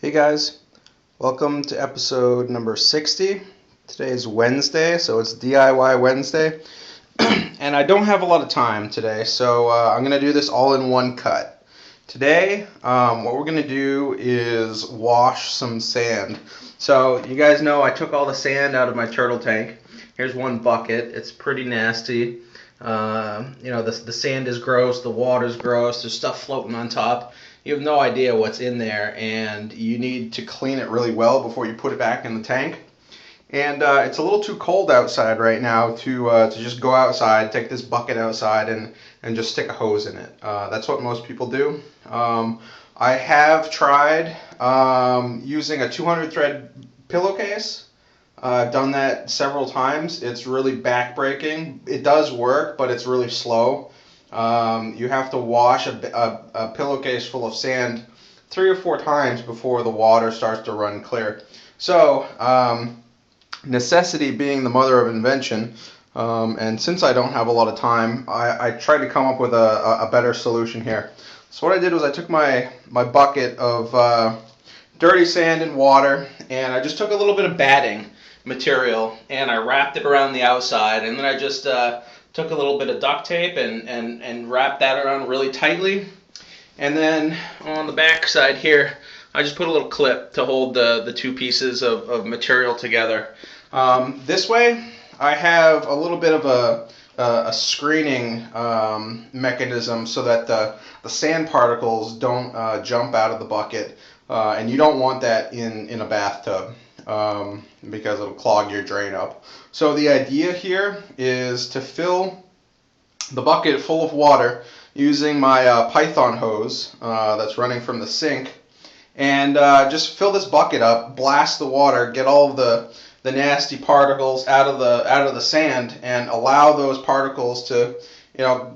Hey guys, welcome to episode number 60. Today is Wednesday, so it's DIY Wednesday. And I don't have a lot of time today, so I'm going to do this all in one cut. Today, what we're going to do is wash some sand. So you guys know I took all the sand out of my turtle tank. Here's one bucket. It's pretty nasty. The sand is gross, the water's gross, there's stuff floating on top. You have no idea what's in there, and you need to clean it really well before you put it back in the tank. And it's a little too cold outside right now to just go outside, take this bucket outside, and just stick a hose in it. That's what most people do. I have tried using a 200 thread pillowcase. I've done that several times. It's really backbreaking. It does work, but it's really slow. You have to wash a pillowcase full of sand 3 or 4 times before the water starts to run clear. So, necessity being the mother of invention, and since I don't have a lot of time, I tried to come up with a better solution here. So what I did was I took my bucket of dirty sand and water, and I just took a little bit of batting material and I wrapped it around the outside, and then I just took a little bit of duct tape and wrapped that around really tightly, and then on the back side here I just put a little clip to hold the two pieces of material together. This way I have a little bit of a screening mechanism so that the sand particles don't jump out of the bucket, and you don't want that in a bathtub. Because it'll clog your drain up. So the idea here is to fill the bucket full of water using my Python hose that's running from the sink, and just fill this bucket up, blast the water, get all of the nasty particles out of the sand, and allow those particles to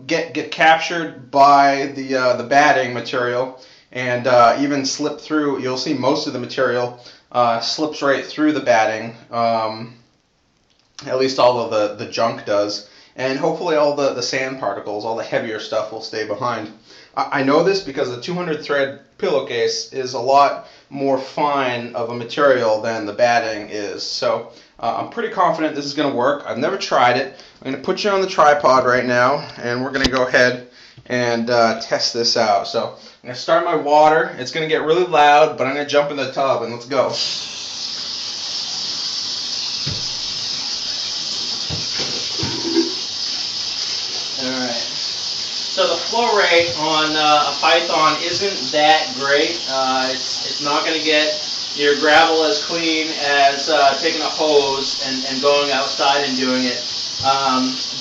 get captured by the batting material, and even slip through. You'll see most of the material slips right through the batting, at least all of the junk does, and hopefully all the sand particles, all the heavier stuff will stay behind. I know this because the 200 thread pillowcase is a lot more fine of a material than the batting is, so I'm pretty confident this is going to work. I've never tried it. I'm going to put you on the tripod right now, and we're going to go ahead and test this out. So I'm going to start my water. It's going to get really loud, but I'm going to jump in the tub and let's go. Alright. So the flow rate on a Python isn't that great. It's not going to get your gravel as clean as taking a hose and going outside and doing it.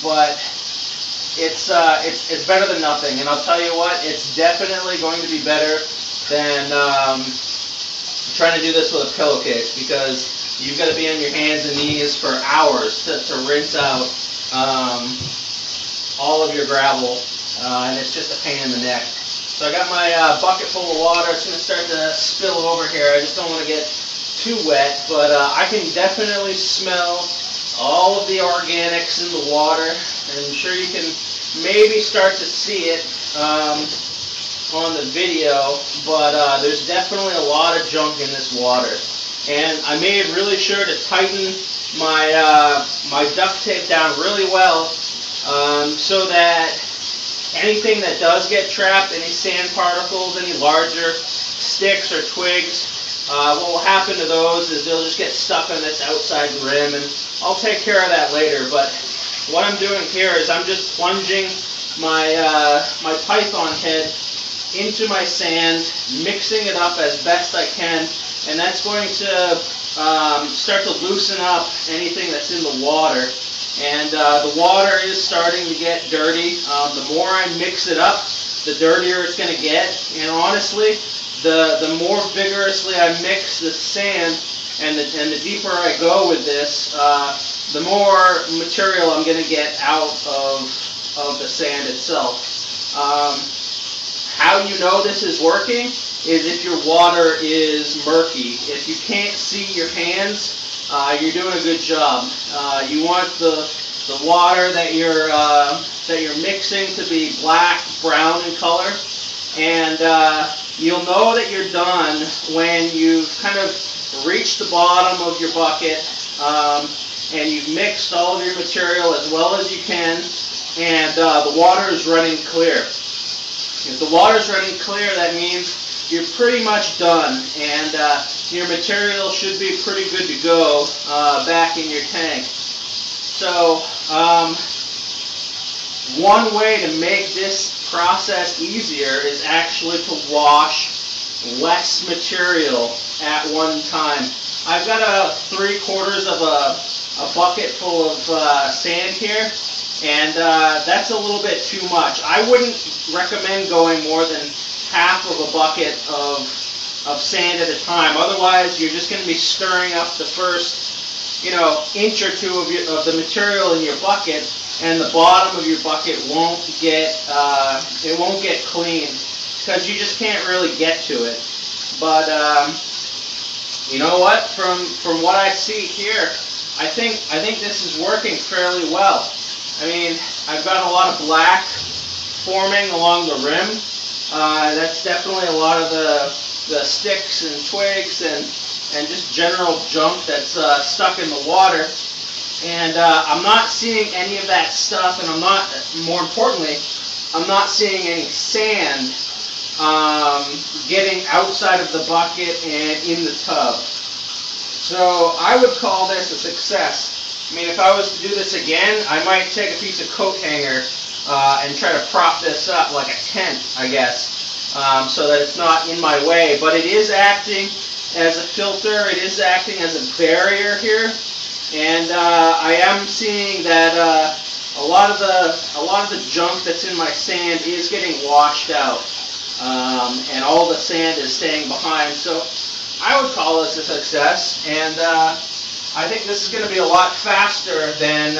But it's better than nothing, and I'll tell you what, it's definitely going to be better than trying to do this with a pillowcase, because you've got to be on your hands and knees for hours to rinse out all of your gravel, and it's just a pain in the neck. So I got my bucket full of water. It's going to start to spill over here. I just don't want to get too wet, but I can definitely smell all of the organics in the water, and I'm sure you can maybe start to see it on the video, but there's definitely a lot of junk in this water. And I made really sure to tighten my duct tape down really well, so that anything that does get trapped, any sand particles, any larger sticks or twigs, what will happen to those is they'll just get stuck on this outside rim, and I'll take care of that later. But what I'm doing here is I'm just plunging my Python head into my sand, mixing it up as best I can, and that's going to start to loosen up anything that's in the water. And the water is starting to get dirty. The more I mix it up, the dirtier it's going to get. And honestly, the more vigorously I mix the sand and the deeper I go with this, the more material I'm going to get out of the sand itself. How you know this is working is if your water is murky. If you can't see your hands, you're doing a good job. You want the water that you're mixing to be black, brown in color, and You'll know that you're done when you've kind of reached the bottom of your bucket, and you've mixed all of your material as well as you can, and the water is running clear. If the water is running clear, that means you're pretty much done, and your material should be pretty good to go back in your tank. So one way to make this process easier is actually to wash less material at one time. I've got a 3/4 of a bucket full of sand here, and that's a little bit too much. I wouldn't recommend going more than half of a bucket of sand at a time. Otherwise, you're just going to be stirring up the first, inch or two of the material in your bucket, and the bottom of your bucket won't get cleaned because you just can't really get to it. But you know what? From what I see here, I think this is working fairly well. I mean, I've got a lot of black forming along the rim. That's definitely a lot of the sticks and twigs and just general junk that's stuck in the water. And I'm not seeing any of that stuff, and more importantly, I'm not seeing any sand getting outside of the bucket and in the tub. So I would call this a success. I mean, if I was to do this again, I might take a piece of coat hanger and try to prop this up like a tent, I guess, so that it's not in my way. But it is acting as a filter. It is acting as a barrier here, and I am seeing that a lot of the junk that's in my sand is getting washed out, and all the sand is staying behind. So I would call this a success, and I think this is going to be a lot faster than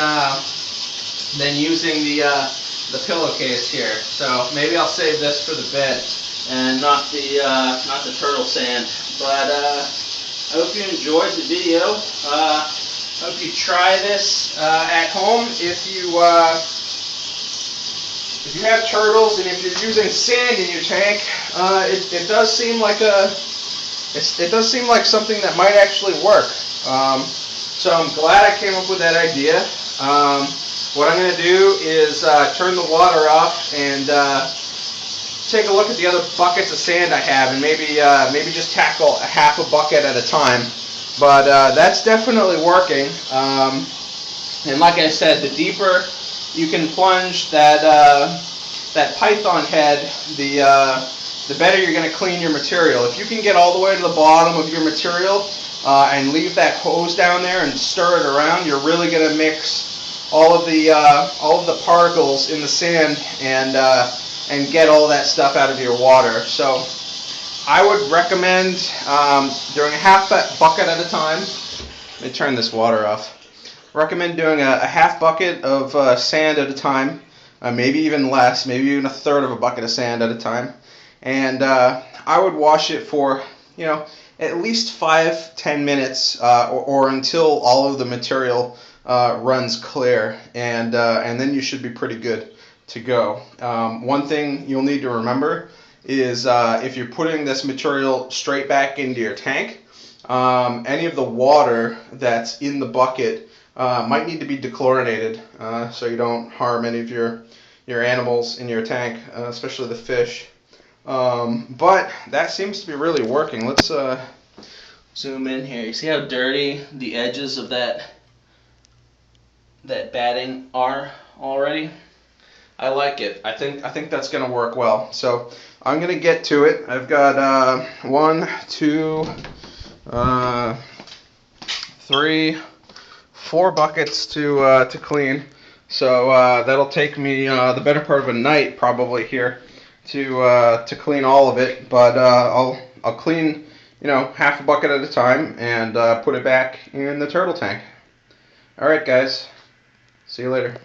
using the pillowcase here. So maybe I'll save this for the bed and not the turtle sand. But I hope you enjoyed the video. I hope you try this at home. If you have turtles and if you're using sand in your tank, it does seem like something that might actually work. So I'm glad I came up with that idea. What I'm going to do is turn the water off and take a look at the other buckets of sand I have, and maybe just tackle a half a bucket at a time. But that's definitely working. And like I said, the deeper you can plunge that python head, the better you're going to clean your material. If you can get all the way to the bottom of your material and leave that hose down there and stir it around, you're really going to mix all of the particles in the sand and get all that stuff out of your water. So I would recommend doing a half bucket at a time. Let me turn this water off. Recommend doing a half bucket of sand at a time, maybe even less, maybe even a third of a bucket of sand at a time. And I would wash it for, at least 5-10 minutes or until all of the material runs clear, and then you should be pretty good to go. One thing you'll need to remember is if you're putting this material straight back into your tank, any of the water that's in the bucket might need to be dechlorinated so you don't harm any of your animals in your tank, especially the fish. But that seems to be really working. Let's zoom in here. You see how dirty the edges of that batting are already? I like it. I think that's going to work well. So I'm going to get to it. I've got 1, 2, 3, 4 buckets to clean. So that'll take me the better part of a night probably here to clean all of it. But I'll clean half a bucket at a time and put it back in the turtle tank. All right, guys. See you later.